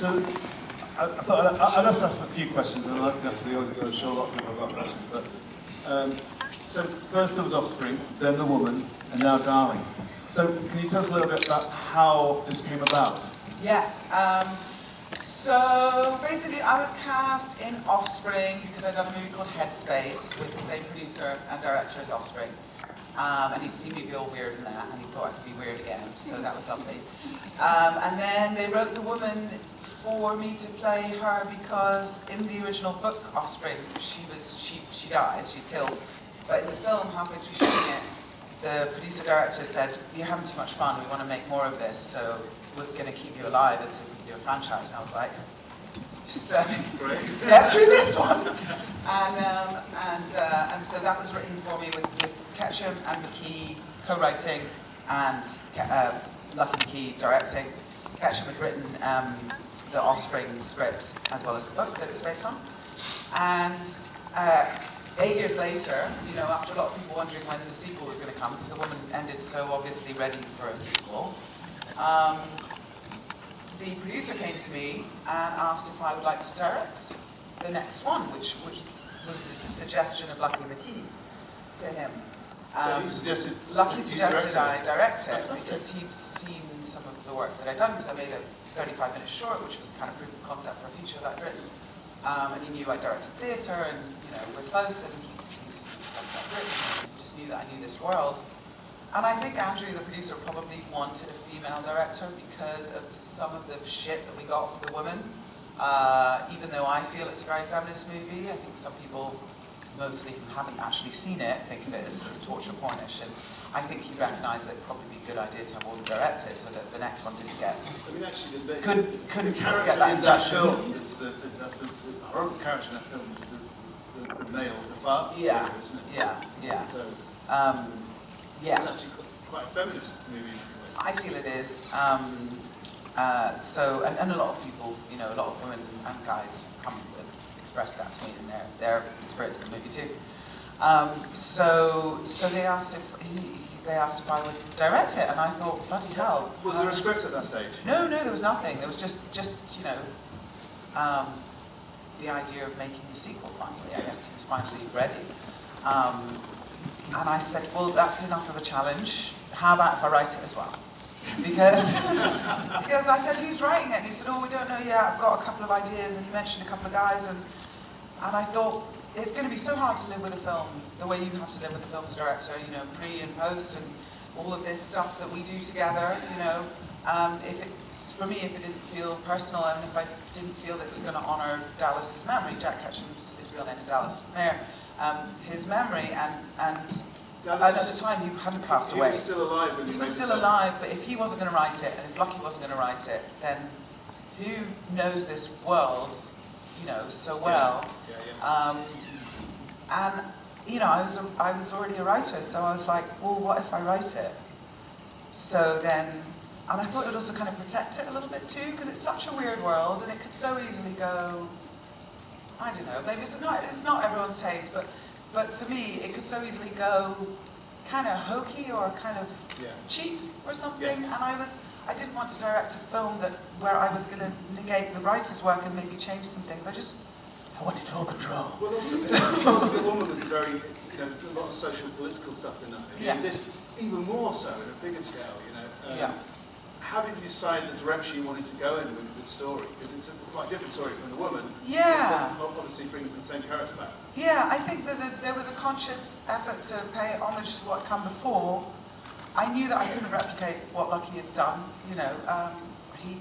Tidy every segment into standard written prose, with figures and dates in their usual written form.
So I thought I'll just ask a few questions and I'll open up to the audience. I'm sure a lot of people have got questions. But so first there was Offspring, then The Woman, and now Darling. So can you tell us a little bit about how this came about? Yes. So basically, I was cast in Offspring because I'd done a movie called Headspace with the same producer and director as Offspring. And he'd seen me be all weird in that, and he thought I could be weird again, so that was lovely. And then they wrote The Woman for me to play her because in the original book, Offspring, she dies, she's killed. But in the film, halfway through shooting it, the producer-director said, "You're having too much fun, we want to make more of this, so we're going to keep you alive and see if we can do a franchise." And I was like, just get through this one. And so that was written for me with Ketchum and McKee co-writing and Lucky McKee directing. Ketchum had written the Offspring script as well as the book that it was based on. And 8 years later, you know, after a lot of people wondering when the sequel was going to come, because The Woman ended so obviously ready for a sequel, the producer came to me and asked if I would like to direct the next one, which was a suggestion of Lucky McKee's to him. So he suggested... Lucky suggested I direct it because he'd seen some of the work that I'd done, because I made a 35-minute short, which was kind of proof of concept for a feature that I'd written. And he knew I directed theatre, and you know, we're close, and he'd seen stuff that I'd written. He just knew that I knew this world. And I think Andrew, the producer, probably wanted a female director because of some of the shit that we got for The Woman. Even though I feel it's a very feminist movie, I think some people, mostly who haven't actually seen it, think of it as sort of torture pornish. And I think he recognised that it'd probably be a good idea to have all the directors so that the next one didn't get... I mean, actually, the couldn't character get that in that film, the horrible character in that film is the male, the father, yeah, isn't it? Yeah. So, yeah. it's actually quite a feminist movie. I feel it is. And a lot of people, you know, a lot of women and guys come and express that to me in their experience of the movie too. So they asked if I would direct it, and I thought, bloody hell. Was there a script at that stage? No, there was nothing. There was just you know, the idea of making the sequel finally. I guess he was finally ready. And I said, well, that's enough of a challenge. How about if I write it as well? Because I said, who's writing it? And he said, oh, we don't know yet. I've got a couple of ideas. And he mentioned a couple of guys. And I thought, it's going to be so hard to live with a film the way you have to live with a film as a director, you know, pre and post and all of this stuff that we do together, you know. For me, if it didn't feel personal, and if I didn't feel that it was going to honour Dallas's memory, Jack Ketchum's, his real name is Dallas Mayer, his memory, and at the time he hadn't passed away. He was still alive when he was still alive, but if he wasn't going to write it, and if Lucky wasn't going to write it, then who knows this world, you know, so well? And you know, I was already a writer, so I was like, well, what if I write it? So then, and I thought it would also kind of protect it a little bit too, because it's such a weird world, and it could so easily go, I don't know, maybe it's not everyone's taste, but to me, it could so easily go kind of hokey or kind of cheap or something. And I didn't want to direct a film where I was going to negate the writer's work and maybe change some things. I wanted full control. Well, also, The Woman was very, you know, a lot of social, political stuff in that. I mean, this even more so at a bigger scale, you know. How did you decide the direction you wanted to go in with the story? Because it's a quite different story from The Woman. Yeah. But obviously brings the same character back. Yeah, I think there was a conscious effort to pay homage to what had come before. I knew that I couldn't replicate what Lucky had done. You know, he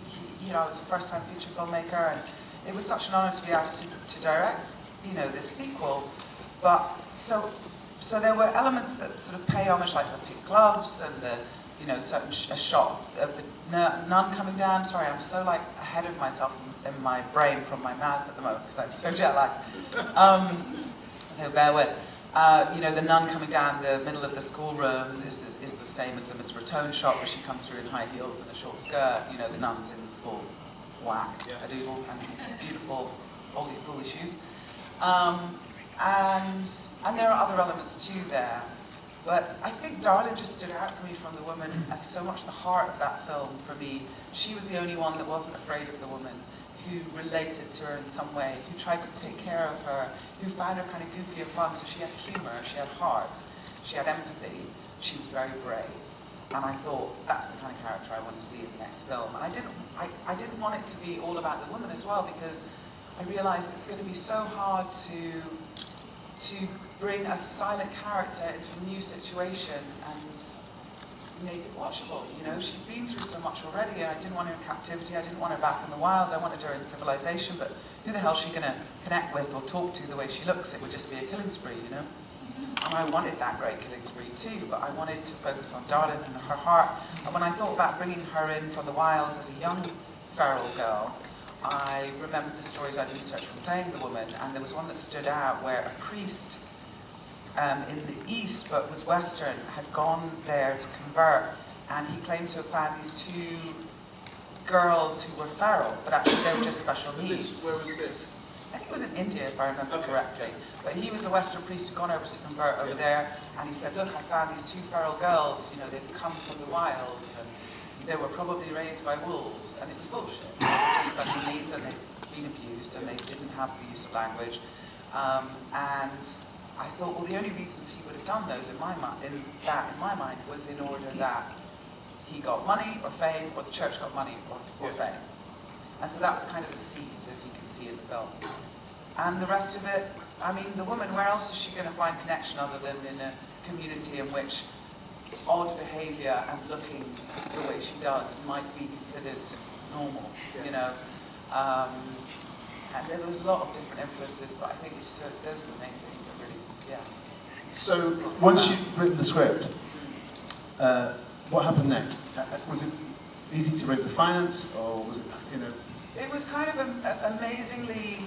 was a first-time feature filmmaker, and it was such an honour to be asked to direct, you know, this sequel. But so there were elements that sort of pay homage, like the pink gloves and the, you know, a shot of the nun coming down. Sorry, I'm so like ahead of myself in my brain from my mouth at the moment because I'm so jet lagged. So bear with. You know, the nun coming down the middle of the schoolroom is the same as the Miss Rattone shot where she comes through in high heels and a short skirt. You know, the nun's in full whack, a doodle, and beautiful oldie schoolie shoes. And there are other elements too there. But I think Darlin just stood out for me from The Woman as so much the heart of that film for me. She was the only one that wasn't afraid of the woman, who related to her in some way, who tried to take care of her, who found her kind of goofy and fun. So she had humor, she had heart, she had empathy, she was very brave. And I thought, that's the kind of character I want to see in the next film. And I didn't want it to be all about the woman as well, because I realized it's going to be so hard to bring a silent character into a new situation and make it watchable. You know, she'd been through so much already, and I didn't want her in captivity, I didn't want her back in the wild, I wanted her in civilization, but who the hell is she going to connect with or talk to the way she looks? It would just be a killing spree, you know? And I wanted that great killing spree too, but I wanted to focus on Darlin and her heart. And when I thought about bringing her in from the wilds as a young feral girl, I remembered the stories I'd researched from playing the woman, and there was one that stood out where a priest in the East, but was Western, had gone there to convert, and he claimed to have found these two girls who were feral, but actually they were just special needs. Where was this? I think it was in India, if I remember correctly. But he was a Western priest who'd gone over to convert over there, and he said, look, I found these two feral girls, you know, they'd come from the wilds, and they were probably raised by wolves, and it was bullshit. They were just special needs, and they'd been abused, and they didn't have the use of language. And I thought, well, the only reasons he would have done those in my mind was in order that he got money or fame, or the church got money or fame. And so that was kind of the seed, as you can see in the film. And the rest of it, I mean, the woman, where else is she going to find connection other than in a community in which odd behaviour and looking the way she does might be considered normal, you know? And there was a lot of different influences, but I think those are the main things that really, So once you'd written the script, what happened next? Was it easy to raise the finance, or was it, you know? It was kind of amazingly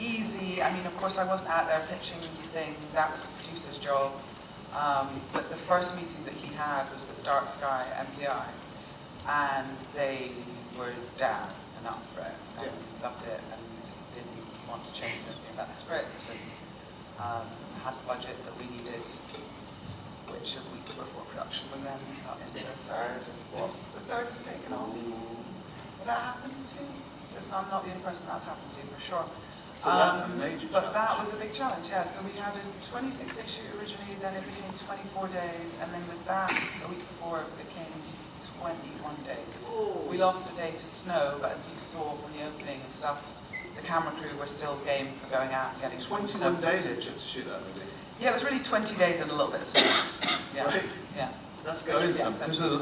easy. I mean, of course, I wasn't out there pitching anything. That was the producer's job. But the first meeting that he had was with Dark Sky MPI, and they were down and up for it, and loved it, and didn't want to change anything about the script, and had the budget that we needed, which a week before production was then cut into a third, and the third was taken off. But that happens too. I'm not the only person that's happened to, for sure. So that's a major challenge. But that was a big challenge, yeah. So we had a 26-day shoot originally, then it became 24 days, and then with that, a week before, it became 21 days. We lost a day to snow, but as you saw from the opening and stuff, the camera crew were still game for going out and getting some snow 21 days footage. to shoot that movie? Yeah, it was really 20 days and a little bit of snow. Yeah. Right. Yeah. That's going Yeah,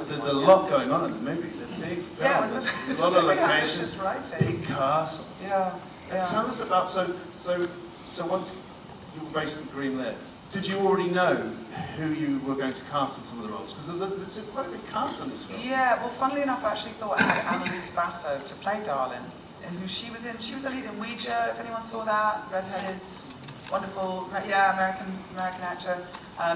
There's a lot going on in the movie. It's a big film. Yeah, There's it's a lot of really locations, ambitious writing. big cast. Yeah. Tell us about, so once you were basically greenlit, did you already know who you were going to cast in some of the roles? Because there's quite a big cast on this film. Yeah, well, funnily enough, I actually thought I had Annalise Basso to play Darlin, who she was the lead in Ouija, if anyone saw that, redheaded, wonderful, American actor.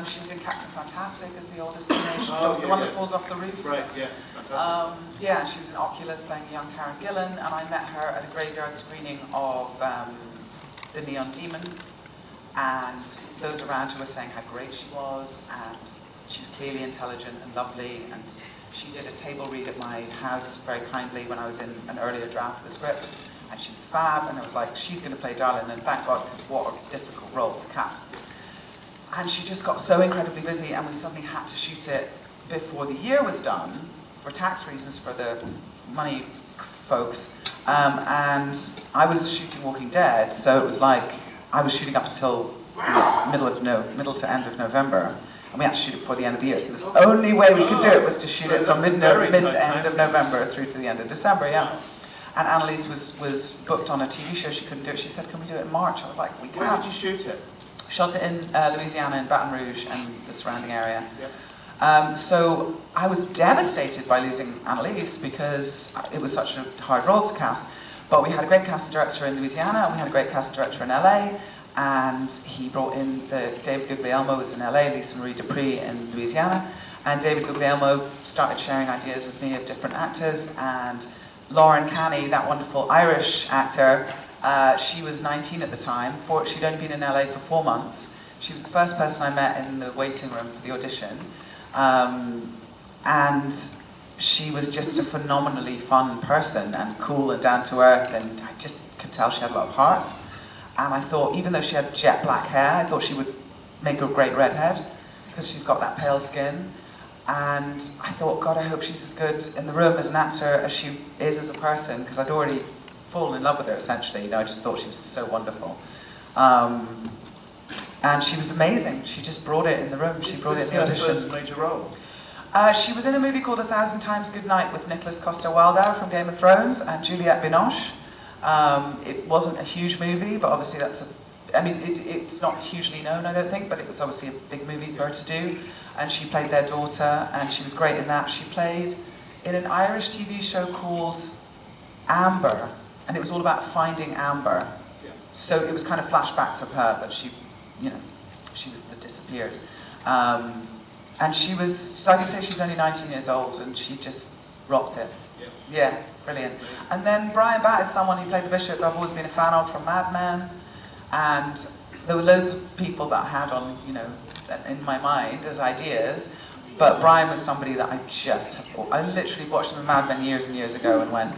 She was in Captain Fantastic as the oldest teenage. That was the one that falls off the roof. Right, yeah, fantastic. Yeah, and she was in Oculus playing young Karen Gillan, and I met her at a graveyard screening of The Neon Demon, and those around her were saying how great she was, and she was clearly intelligent and lovely, and she did a table read at my house very kindly when I was in an earlier draft of the script, and she was fab, and I was like, she's going to play Darlin, and thank God, because what a difficult role to cast. And she just got so incredibly busy, and we suddenly had to shoot it before the year was done, for tax reasons for the money folks. And I was shooting Walking Dead, so it was like I was shooting up until middle to end of November, and we had to shoot it before the end of the year. So the only way we could do it was to shoot it from mid to end of November through to the end of December. Yeah. And Annalise was booked on a TV show. She couldn't do it. She said, "Can we do it in March?" I was like, "We can't." Where did you shoot it? Shot it in Louisiana, in Baton Rouge and the surrounding area. Yep. So I was devastated by losing Annalise because it was such a hard role to cast. But we had a great casting director in Louisiana, and we had a great casting director in LA, and he brought in David Guglielmo was in LA, Lisa Marie Dupree in Louisiana, and David Guglielmo started sharing ideas with me of different actors, and Lauren Canny, that wonderful Irish actor, she was 19 at the time. She'd only been in LA for 4 months. She was the first person I met in the waiting room for the audition. And she was just a phenomenally fun person and cool and down to earth, and I just could tell she had a lot of heart. And I thought, even though she had jet black hair, I thought she would make a great redhead because she's got that pale skin. And I thought, God, I hope she's as good in the room as an actor as she is as a person, because I'd already fallen in love with her, essentially. You know, I just thought she was so wonderful. And she was amazing. She just brought it in the room. She brought it in the audition. This is her first major role? She was in a movie called 1,000 Times Good Night with Nicholas Coster-Waldau from Game of Thrones and Juliette Binoche. It wasn't a huge movie, but obviously it's not hugely known, I don't think, but it was obviously a big movie for her to do. And she played their daughter, and she was great in that. She played in an Irish TV show called Amber, and it was all about finding Amber. Yeah. So it was kind of flashbacks of her, but she disappeared. And she was, like I say, she was only 19 years old, and she just rocked it. Yeah, brilliant. And then Brian Batt is someone who played the Bishop I've always been a fan of from Mad Men, and there were loads of people that I had on, you know, in my mind as ideas, but Brian was somebody that I literally watched him in Mad Men years and years ago and went,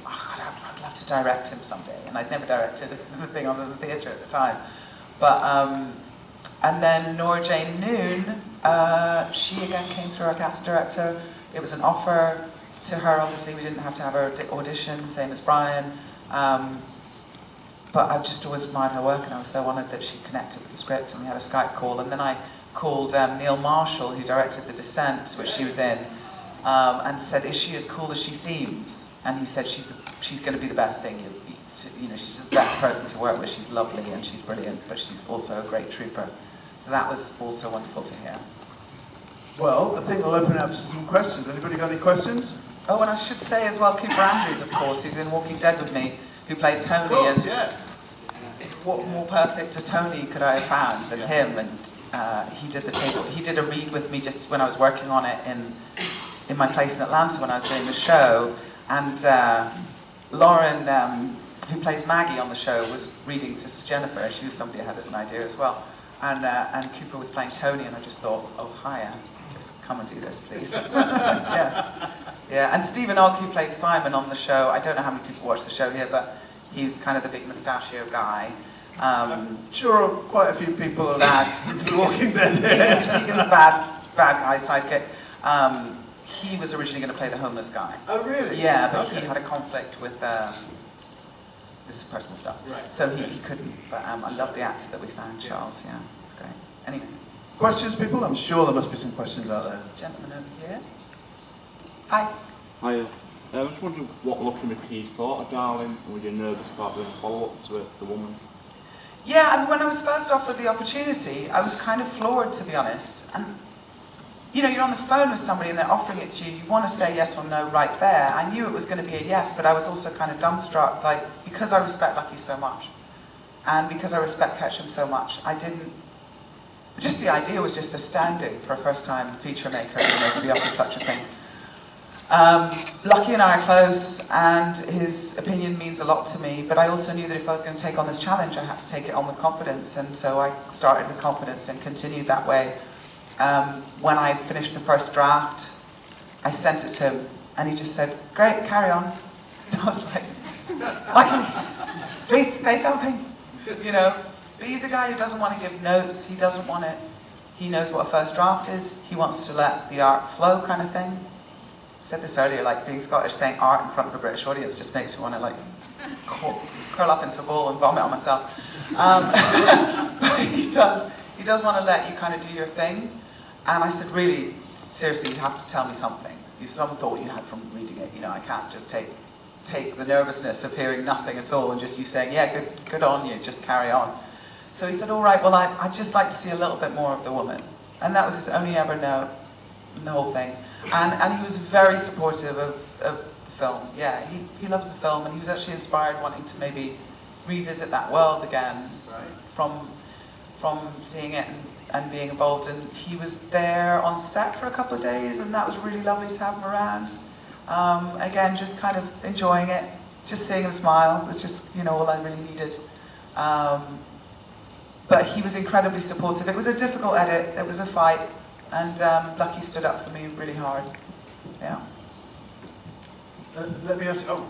oh God, I'd love to direct him someday, and I'd never directed anything other than theatre at the time. But, and then Nora Jane Noon, she again came through our casting director. It was an offer to her, obviously we didn't have to have her audition, same as Brian. But I've just always admired her work, and I was so honoured that she connected with the script, and we had a Skype call. And then I called Neil Marshall, who directed The Descent, which she was in, and said, is she as cool as she seems? And he said, she's going to be the best thing you know, she's the best person to work with. She's lovely and she's brilliant, but she's also a great trooper. So that was also wonderful to hear. Well, I think we'll open it up to some questions. Anybody got any questions? Oh, and I should say as well, Cooper Andrews, of course, who's in Walking Dead with me, who played Tony. Of course, yeah. What more perfect a Tony could I have found than him? And he did the table. He did a read with me just when I was working on it in my place in Atlanta when I was doing the show. And Lauren, who plays Maggie on the show, was reading Sister Jennifer. She was somebody who had this idea as well. And Cooper was playing Tony, and I just thought, oh, hiya, just come and do this, please. Yeah. And Stephen Ogg, who played Simon on the show, I don't know how many people watch the show here, but he was kind of the big mustachio guy. I'm sure quite a few people are into The Walking Dead. Stephen's bad guy sidekick. He was originally going to play the homeless guy. Oh, really? Yeah, but okay. he had a conflict with this personal stuff. Right. So he couldn't. But I love the actor that we found, Charles. Yeah, it's great. Anyway. Questions, people? I'm sure there must be some questions out there. Gentleman over here. Hi. Hiya. I was wondering what Lucky McKee thought of Darlin, and were you nervous about doing a follow-up to it, The Woman? Yeah, I mean, when I was first offered the opportunity, I was kind of floored, to be honest. And, you know, you're on the phone with somebody and they're offering it to you. You want to say yes or no right there. I knew it was going to be a yes, but I was also kind of dumbstruck, like, because I respect Lucky so much, and because I respect Ketchum so much, I didn't... Just the idea was just astounding for a first-time feature maker, you know, to be offered such a thing. Lucky and I are close, and his opinion means a lot to me, but I also knew that if I was going to take on this challenge, I had to take it on with confidence, and so I started with confidence and continued that way. When I finished the first draft, I sent it to him, and he just said, great, carry on. And I was like, please say something, you know. But he's a guy who doesn't want to give notes, he doesn't want it. He knows what a first draft is, he wants to let the art flow kind of thing. I said this earlier, like being Scottish, saying art in front of a British audience just makes me want to like curl up into a ball and vomit on myself. But he does want to let you kind of do your thing. And I said, really, seriously, you have to tell me something. Some thought you had from reading it. You know, I can't just take the nervousness of hearing nothing at all and just you saying, yeah, good on you, just carry on. So he said, all right, well, I'd just like to see a little bit more of the woman. And that was his only ever note in the whole thing. And he was very supportive of the film. Yeah, he loves the film, and he was actually inspired wanting to maybe revisit that world again, right, from seeing it and being involved. And he was there on set for a couple of days, and that was really lovely to have him around. Again, just kind of enjoying it, just seeing him smile was just, you know, all I really needed. But he was incredibly supportive. It was a difficult edit, it was a fight, and Lucky stood up for me really hard. Yeah. Let me ask you,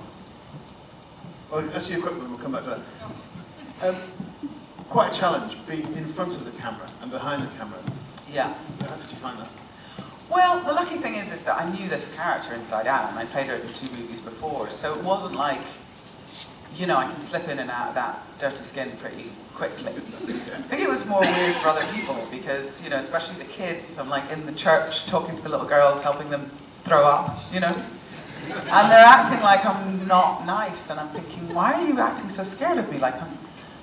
ask you a quick one, we'll come back to that. Quite a challenge, being in front of the camera and behind the camera. Yeah. How did you find that? Well, the lucky thing is that I knew this character inside out, and I played her in 2 movies before, so it wasn't like, you know, I can slip in and out of that dirty skin pretty quickly. I think it was more weird for other people because, you know, especially the kids, I'm like in the church talking to the little girls, helping them throw up, you know? And they're acting like I'm not nice, and I'm thinking, why are you acting so scared of me? Like I'm,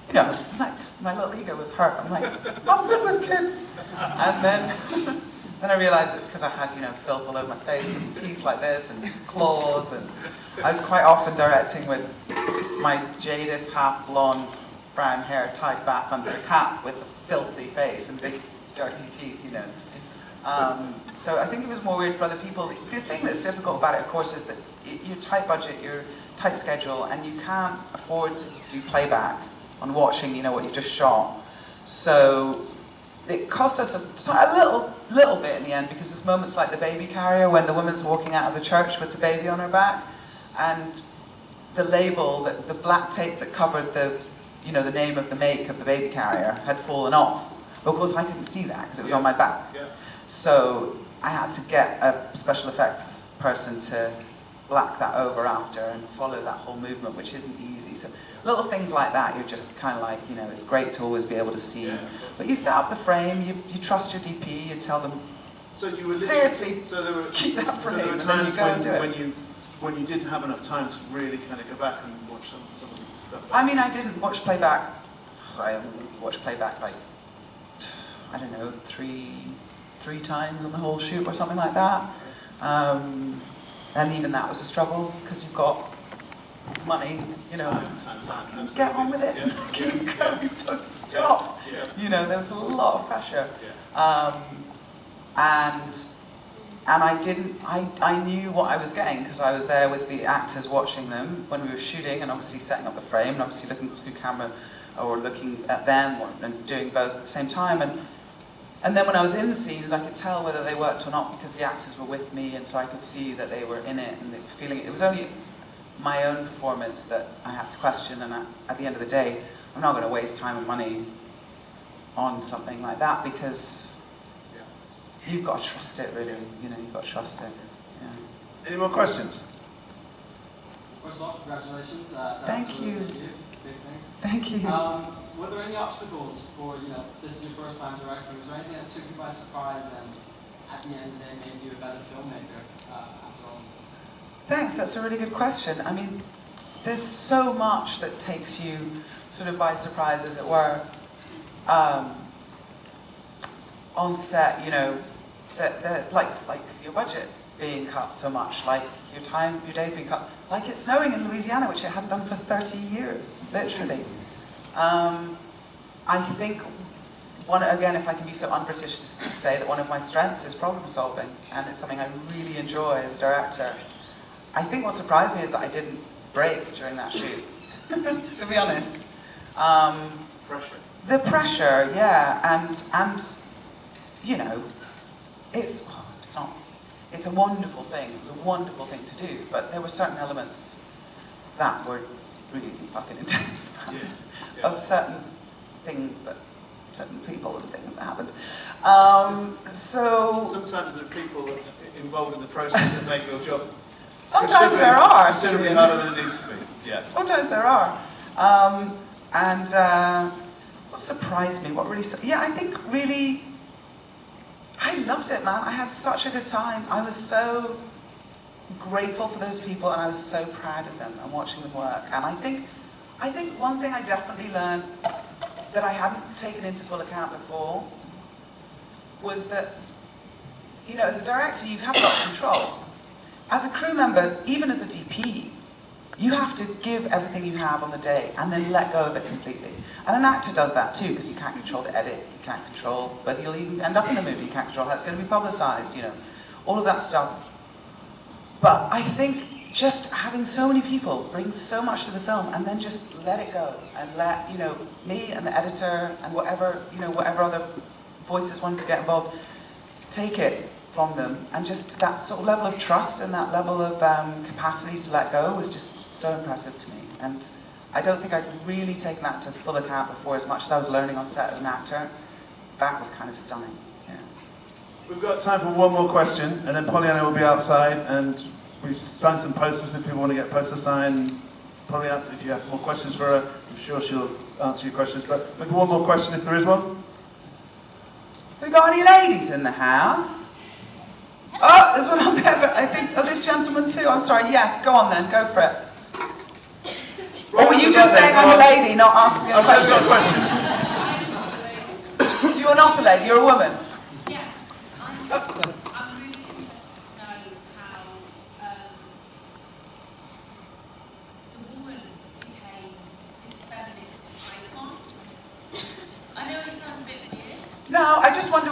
you know, like my little ego was hurt. I'm like, I'm good with kids. And then I realised it's because I had, you know, filth all over my face and teeth like this and claws, and I was quite often directing with my jadis, half blonde, brown hair tied back under a cap with a filthy face and big dirty teeth, you know. So I think it was more weird for other people. The thing that's difficult about it, of course, is that you're tight budget, you're tight schedule, and you can't afford to do playback on watching, you know, what you've just shot. So it cost us a little bit in the end, because there's moments like the baby carrier when the woman's walking out of the church with the baby on her back, and the label, the black tape that covered the, you know, the name of the make of the baby carrier had fallen off. But of course I couldn't see that because it was on my back. Yeah. So I had to get a special effects person to black that over after and follow that whole movement, which isn't easy. So little things like that, you're just kind of like, you know, it's great to always be able to see. Yeah. But you set up the frame, you trust your DP, you tell them, so you were seriously, so there were, keep that frame, so there were and then times you go and do it. when you didn't have enough time to really kind of go back and watch some of these stuff. I mean, I didn't watch playback. I watched playback like, I don't know, three times on the whole shoot or something like that. And even that was a struggle because you've got money, you know. Get on with it. Yeah. Keep going. Don't stop. Yeah. You know, there was a lot of pressure. Yeah. And I knew what I was getting because I was there with the actors watching them when we were shooting and obviously setting up the frame and obviously looking through camera or looking at them and doing both at the same time. And then when I was in the scenes, I could tell whether they worked or not because the actors were with me, and so I could see that they were in it and they were feeling it. It was only my own performance that I had to question, and at the end of the day, I'm not going to waste time and money on something like that because you've got to trust it, really. You know, you've got to trust it. Yeah. Any more questions? First of all, congratulations. Thank you. Big thing. Thank you. Were there any obstacles for, you know, this is your first time directing? Was there anything that took you by surprise and at the end of the day made you a better filmmaker after all? Thanks, that's a really good question. I mean, there's so much that takes you sort of by surprise, as it were. On set, you know, like your budget being cut so much, like your days being cut, like it's snowing in Louisiana, which it hadn't done for 30 years, literally. I think, again, if I can be so un-British to say that one of my strengths is problem solving, and it's something I really enjoy as a director. I think what surprised me is that I didn't break during that shoot, to be honest. Pressure. The pressure, yeah, and you know, it's a wonderful thing. It's a wonderful thing to do, but there were certain elements that were really fucking intense of certain things certain people and things that happened. So sometimes there are people involved in the process that make your job. Sometimes there are. Considerably harder than it needs to be. Yeah. Sometimes there are. What surprised me? What really? Yeah, I think really. I loved it, man. I had such a good time. I was so grateful for those people, and I was so proud of them and watching them work. And I think one thing I definitely learned that I hadn't taken into full account before was that, you know, as a director, you have a lot of control. As a crew member, even as a DP, you have to give everything you have on the day and then let go of it completely. And an actor does that too, because you can't control the edit, you can't control whether you'll even end up in the movie, you can't control how it's going to be publicized, you know, all of that stuff. But I think just having so many people brings so much to the film, and then just let it go and let, you know, me and the editor and whatever other voices wanted to get involved, take it from them, and just that sort of level of trust and that level of capacity to let go was just so impressive to me. And I don't think I'd really taken that to full account before, as much as I was learning on set as an actor. That was kind of stunning. Yeah. We've got time for one more question, and then Pollyanna will be outside, and we've signed some posters if people want to get posters signed. Probably answer if you have more questions for her. I'm sure she'll answer your questions, but maybe one more question if there is one. We got any ladies in the house? Oh, there's one up there, but I think, oh, this gentleman too. I'm sorry, yes, go on then, go for it. Or were you just saying I'm a lady, not asking a question? I've got a question. You are not a lady, you're a woman. Yeah, I'm really interested to know how the woman became this feminist icon. I know it sounds a bit weird. No, I just wonder,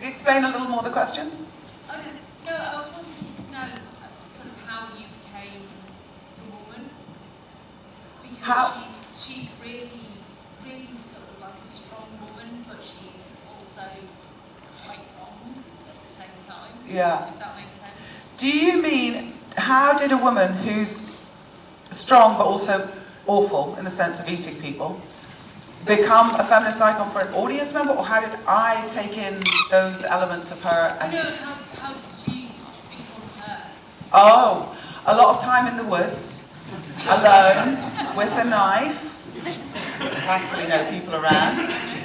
explain a little more the question. No, I was wanting to know sort of how you became the woman. Because How? she's really, really sort of like a strong woman, but she's also quite wrong at the same time. Yeah. If that makes sense. Do you mean, how did a woman who's strong but also awful in the sense of eating people become a feminist icon for an audience member, or how did I take in those elements of her? And No, how did you become her? oh, a lot of time in the woods, alone, with a knife. Thankfully, no people around.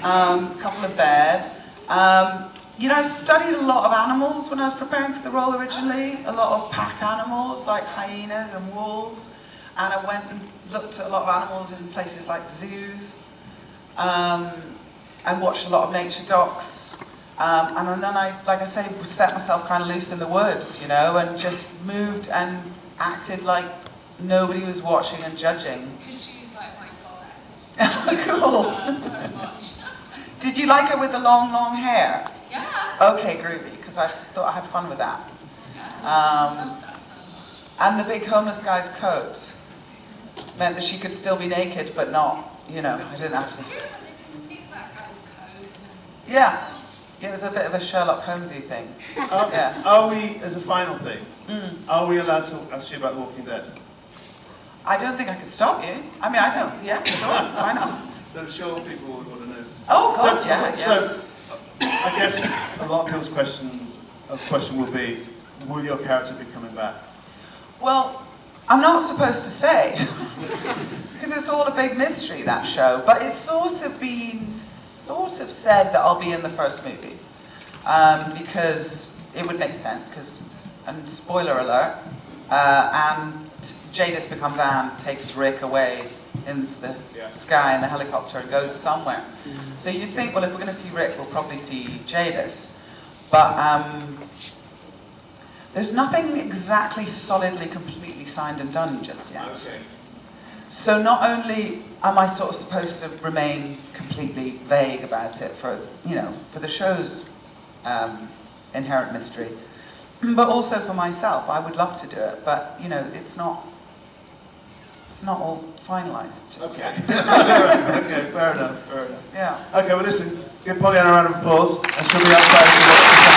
A couple of bears. You know, I studied a lot of animals when I was preparing for the role originally. A lot of pack animals like hyenas and wolves. And I went and looked at a lot of animals in places like zoos. And watched a lot of nature docs. And then I, like I say, set myself kind of loose in the woods, you know, and just moved and acted like nobody was watching and judging. Because she's like my goddess. Cool. So much. Did you like her with the long, long hair? Yeah. Okay, groovy, because I thought I had fun with that. I love that so much. And the big homeless guy's coat meant that she could still be naked, but not, you know, I didn't have to. Think that guy's code. Yeah, it was a bit of a Sherlock Holmesy thing. Yeah. Are we, as a final thing, are we allowed to ask you about The Walking Dead? I don't think I could stop you. I mean, I don't, yeah, sure, why not? So I'm sure people would want to know. Oh, God, So- yeah. So, I guess a lot of people's question will be, will your character be coming back? Well, I'm not supposed to say, because it's all a big mystery, that show, but it's sort of said that I'll be in the first movie, because it would make sense, and spoiler alert, and Jadis becomes Anne, takes Rick away into the sky in the helicopter and goes somewhere. So you'd think, well, if we're going to see Rick, we'll probably see Jadis, but there's nothing exactly solidly, completely signed and done just yet. Okay. So not only am I sort of supposed to remain completely vague about it for, you know, for the show's inherent mystery, but also for myself. I would love to do it, but, you know, it's not all finalised just Okay. yet. Okay, fair enough. Yeah. Okay, well listen, give Pollyanna a round of applause, and she'll be outside.